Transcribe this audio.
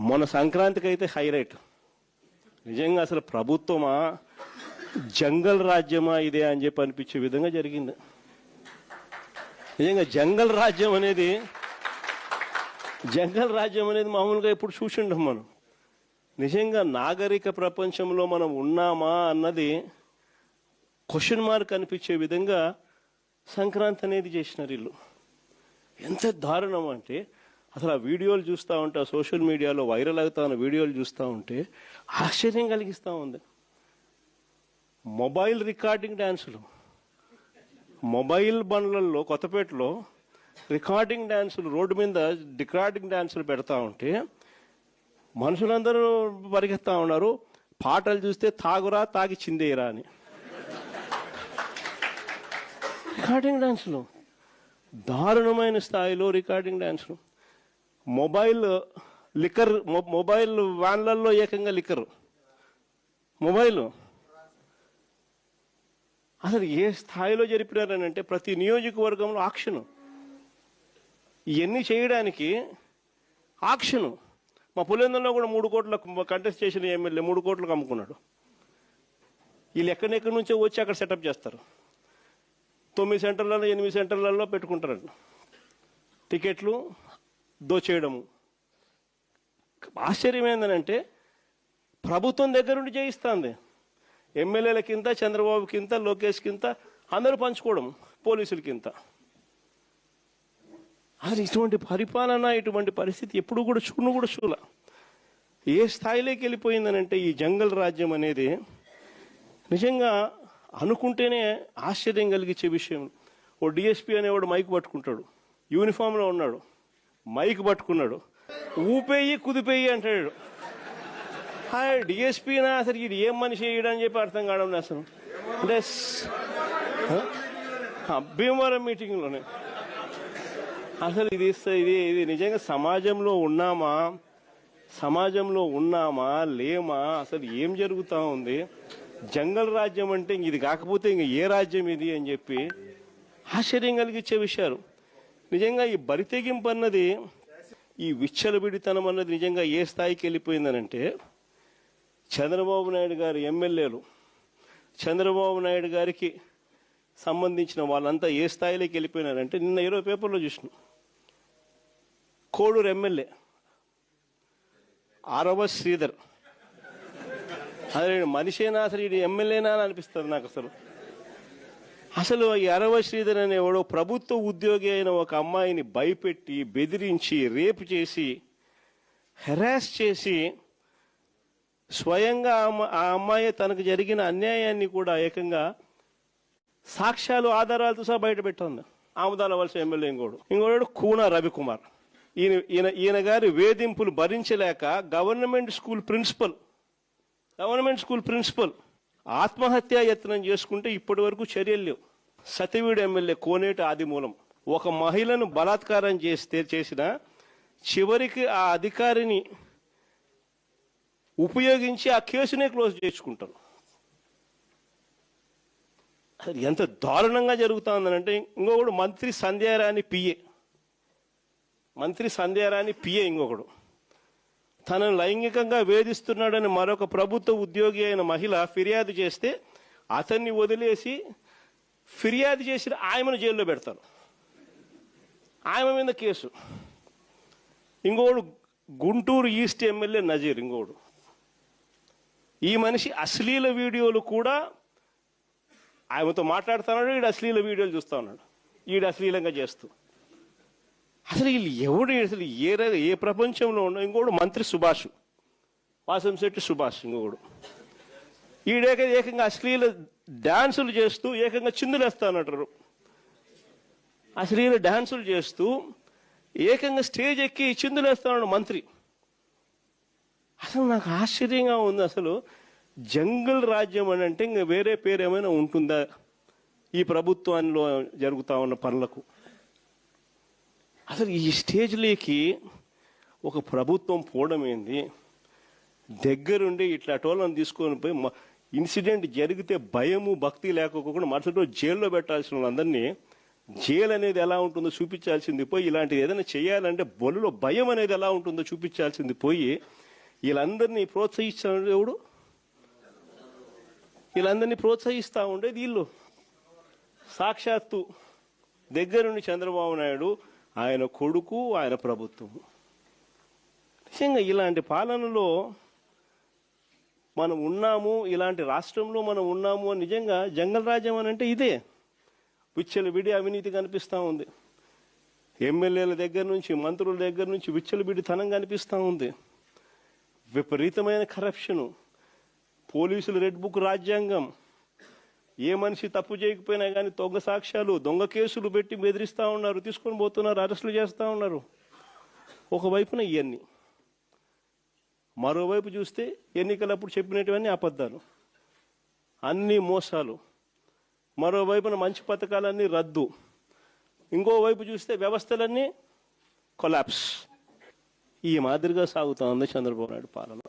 మొన్న సంక్రాంతికి అయితే హైలైట్. నిజంగా అసలు ప్రభుత్వమా జంగల్ రాజ్యమా ఇదే అని చెప్పి అనిపించే విధంగా జరిగింది. నిజంగా జంగల్ రాజ్యం అనేది మామూలుగా ఇప్పుడు చూసిండం మనం. నిజంగా నాగరిక ప్రపంచంలో మనం ఉన్నామా అన్నది క్వశ్చన్ మార్క్ అనిపించే విధంగా సంక్రాంతి అనేది చేసినారు వీళ్ళు. ఎంత దారుణం అంటే అసలు ఆ వీడియోలు చూస్తూ ఉంటే, ఆ సోషల్ మీడియాలో వైరల్ అవుతా ఉన్న వీడియోలు చూస్తూ ఉంటే ఆశ్చర్యం కలిగిస్తూ ఉంది. మొబైల్ రికార్డింగ్ డ్యాన్సులు, మొబైల్ బండ్లలో కొత్తపేటలో రికార్డింగ్ డ్యాన్సులు, రోడ్డు మీద రికార్డింగ్ డ్యాన్సులు పెడతా ఉంటే మనుషులందరూ పరిగెత్తా ఉన్నారు. పాటలు చూస్తే తాగురా తాగి చిందేయరా అని. రికార్డింగ్ డ్యాన్సులు, దారుణమైన స్థాయిలో రికార్డింగ్ డ్యాన్సులు. మొబైల్ వ్యాన్లలో ఏకంగా లిక్కర్, మొబైల్ అసలు ఏ స్థాయిలో జరిపినారని అంటే ప్రతి నియోజకవర్గంలో ఆక్షను, ఇవన్నీ చేయడానికి ఆక్షను. మా పులివెందులలో కూడా 3 కోట్ల కంటెస్ట్ చేసిన ఎమ్మెల్యే 3 కోట్లకు అమ్ముకున్నాడు. వీళ్ళు ఎక్కడెక్కడి నుంచో వచ్చి అక్కడ సెటప్ చేస్తారు. 9 సెంటర్లలో 8 సెంటర్లలో పెట్టుకుంటారు టికెట్లు దోచేయడము. ఆశ్చర్యం ఏంటంటే ప్రభుత్వం దగ్గరుండి చేయిస్తుంది. ఎమ్మెల్యేలకింత, చంద్రబాబుకింత, లోకేష్కింత అందరూ పంచుకోవడం, పోలీసులకింత. అసలు ఇటువంటి పరిపాలన, ఇటువంటి పరిస్థితి ఎప్పుడు కూడా చూడ. ఏ స్థాయిలోకి వెళ్ళిపోయిందనంటే ఈ జంగల్ రాజ్యం అనేది నిజంగా అనుకుంటేనే ఆశ్చర్యం కలిగించే విషయం. ఓ డిఎస్పీ అనేవాడు మైక్ పట్టుకుంటాడు, యూనిఫామ్లో ఉన్నాడు, మైక్ పట్టుకున్నాడు, ఊపేయి కుదిపేయి అంటాడు. డిఎస్పీనా అసలు ఇది ఏం మనిషి వేయడని చెప్పి అర్థం కావడం అసలు. అంటే భీమవరం మీటింగ్లోనే అసలు ఇది నిజంగా సమాజంలో ఉన్నామా లేమా, అసలు ఏం జరుగుతూ ఉంది? జంగల్ రాజ్యం అంటే ఇది కాకపోతే ఇంక ఏ రాజ్యం ఇది అని చెప్పి ఆశ్చర్యం కలిగించే విషయాలు. నిజంగా ఈ బరితెగింపు అన్నది, ఈ విచ్చలవిడితనం అన్నది నిజంగా ఏ స్థాయికి వెళ్ళిపోయిందనంటే చంద్రబాబు నాయుడు గారి ఎమ్మెల్యేలు, చంద్రబాబు నాయుడు గారికి సంబంధించిన వాళ్ళంతా ఏ స్థాయిలోకి వెళ్ళిపోయినారంటే నిన్న 20 పేపర్లో చూసినాం. కోడూరు ఎమ్మెల్యే ఆరవ శ్రీధర్, అదే మనిషేనా అసలు ఇది ఎమ్మెల్యేనా అని అనిపిస్తుంది నాకు. అసలు ఈ అరవ శ్రీధర్ అనేవాడు ప్రభుత్వ ఉద్యోగి అయిన ఒక అమ్మాయిని భయపెట్టి, బెదిరించి, రేపు చేసి, హెరాస్ చేసి స్వయంగా ఆ అమ్మాయి తనకు జరిగిన అన్యాయాన్ని కూడా ఏకంగా సాక్ష్యాలు, ఆధారాలతో సహా బయట పెట్టింది. ఆముదాల వలస ఎమ్మెల్యే ఇంకోడు కూన రవికుమార్. ఈయన గారి వేధింపులు భరించలేక గవర్నమెంట్ స్కూల్ ప్రిన్సిపల్ ఆత్మహత్యా యత్నం చేసుకుంటే ఇప్పటి వరకు చర్యలు లేవు. సతివీడు ఎమ్మెల్యే కోనేటి ఆదిమూలం ఒక మహిళను బలాత్కారం చేసిన చివరికి ఆ అధికారిని ఉపయోగించి ఆ కేసునే క్లోజ్ చేసుకుంటారు. అసలు ఎంత దారుణంగా జరుగుతా ఉందనంటే ఇంకొకడు మంత్రి సంధ్యారాణి పిఏ ఇంకొకడు తనను లైంగికంగా వేధిస్తున్నాడని మరొక ప్రభుత్వ ఉద్యోగి అయిన మహిళ ఫిర్యాదు చేస్తే అతన్ని వదిలేసి ఫిర్యాదు చేసిన ఆయమను జైల్లో పెడతారు. ఆయమ మీద కేసు. ఇంకొకడు గుంటూరు ఈస్ట్ ఎమ్మెల్యే నజీర్ ఇంకొకడు. ఈ మనిషి అశ్లీల వీడియోలు కూడా ఆయనతో మాట్లాడుతున్నాడు, ఈడు అశ్లీల వీడియోలు చూస్తూ ఉన్నాడు, ఈడు అశ్లీలంగా చేస్తూ. అసలు వీళ్ళు ఎవడు అసలు ఏ ప్రపంచంలో ఉన్న. ఇంకోడు మంత్రి సుభాష్, వాసంశెట్టి సుభాష్ ఇంకొకడు. ఏకంగా అశ్లీల డాన్సులు చేస్తూ ఏకంగా చిందులేస్తానంటారు. అశ్లీల డాన్సులు చేస్తూ ఏకంగా స్టేజ్ ఎక్కి చిందులేస్తాడు మంత్రి. అసలు నాకు ఆశ్చర్యంగా ఉంది. అసలు జంగల్ రాజ్యం అని అంటే ఇంకా వేరే పేరు ఏమైనా ఉంటుందా ఈ ప్రభుత్వంలో జరుగుతూ ఉన్న పనులకు? అసలు ఈ స్టేజ్లోకి ఒక ప్రభుత్వం పోవడం ఏంది? దగ్గరుండి ఇట్లా టోళ్ళని తీసుకొని పోయి ఇన్సిడెంట్ జరిగితే భయము భక్తి లేకపోకుండా మరుసటి రోజు జైల్లో పెట్టాల్సిన వాళ్ళందరినీ జైలు అనేది ఎలా ఉంటుందో చూపించాల్సింది పోయి, ఇలాంటిది ఏదైనా చేయాలంటే బొలులో భయం అనేది ఎలా ఉంటుందో చూపించాల్సింది పోయి, వీళ్ళందరినీ ప్రోత్సహించాడు దేవుడు. వీళ్ళందరినీ ప్రోత్సహిస్తూ ఉండేది వీళ్ళు. సాక్షాత్తు దగ్గరుండి చంద్రబాబు నాయుడు, ఆయన కొడుకు, ఆయన ప్రభుత్వం. నిజంగా ఇలాంటి పాలనలో మనం ఉన్నాము, ఇలాంటి రాష్ట్రంలో మనం ఉన్నాము అని నిజంగా జంగల్ రాజ్యం అని అంటే ఇదే. విచ్చలవిడి అవినీతి కనిపిస్తూ ఉంది. ఎమ్మెల్యేల దగ్గర నుంచి, మంత్రుల దగ్గర నుంచి విచ్చలవిడితనం కనిపిస్తూ ఉంది. విపరీతమైన కరప్షను, పోలీసులు రెడ్ బుక్ రాజ్యాంగం. ఏ మనిషి తప్పు చేయకపోయినా కానీ దొంగ సాక్ష్యాలు, దొంగ కేసులు పెట్టి బెదిరిస్తూ ఉన్నారు, తీసుకొని పోతున్నారు, అరెస్టులు చేస్తూ ఉన్నారు. ఒకవైపున ఇవన్నీ, మరోవైపు చూస్తే ఎన్నికలప్పుడు చెప్పినటువన్నీ అబద్ధాలు, అన్నీ మోసాలు. మరోవైపున మంచి పథకాలన్నీ రద్దు. ఇంకోవైపు చూస్తే వ్యవస్థలన్నీ కొలాప్స్. ఈ మాదిరిగా సాగుతూ ఉంది చంద్రబాబు నాయుడు పాలన.